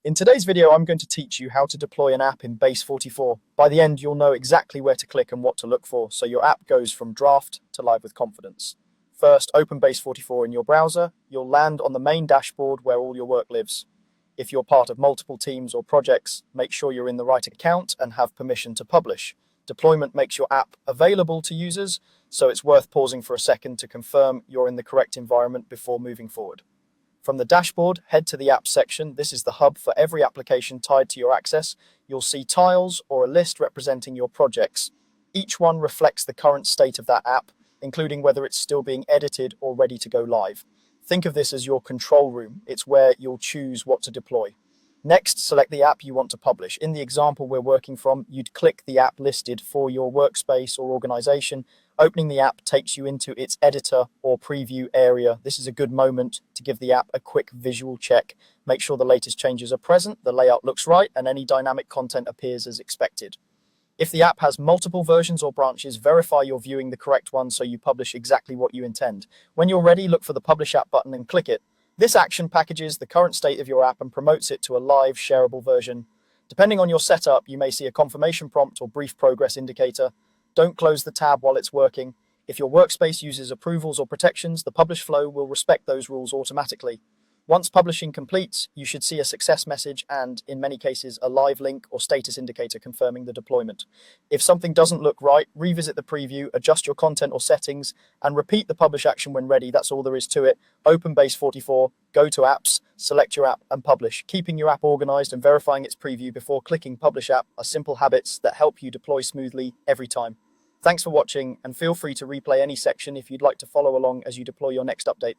In today's video, I'm going to teach you how to deploy an app in Base44. By the end, you'll know exactly where to click and what to look for, so your app goes from draft to live with confidence. First, open Base44 in your browser. You'll land on the main dashboard where all your work lives. If you're part of multiple teams or projects, make sure you're in the right account and have permission to publish. Deployment makes your app available to users, so it's worth pausing for a second to confirm you're in the correct environment before moving forward. From the dashboard, head to the Apps section. This is the hub for every application tied to your access. You'll see tiles or a list representing your projects. Each one reflects the current state of that app, including whether it's still being edited or ready to go live. Think of this as your control room. It's where you'll choose what to deploy. Next, select the app you want to publish. In the example we're working from, you'd click the app listed for your workspace or organization. Opening the app takes you into its editor or preview area. This is a good moment to give the app a quick visual check. Make sure the latest changes are present, the layout looks right, and any dynamic content appears as expected. If the app has multiple versions or branches, verify you're viewing the correct one so you publish exactly what you intend. When you're ready, look for the Publish App button and click it. This action packages the current state of your app and promotes it to a live, shareable version. Depending on your setup, you may see a confirmation prompt or brief progress indicator. Don't close the tab while it's working. If your workspace uses approvals or protections, the publish flow will respect those rules automatically. Once publishing completes, you should see a success message and, in many cases, a live link or status indicator confirming the deployment. If something doesn't look right, revisit the preview, adjust your content or settings, and repeat the publish action when ready. That's all there is to it. Open Base44, go to Apps, select your app, and publish. Keeping your app organized and verifying its preview before clicking Publish App are simple habits that help you deploy smoothly every time. Thanks for watching, and feel free to replay any section if you'd like to follow along as you deploy your next update.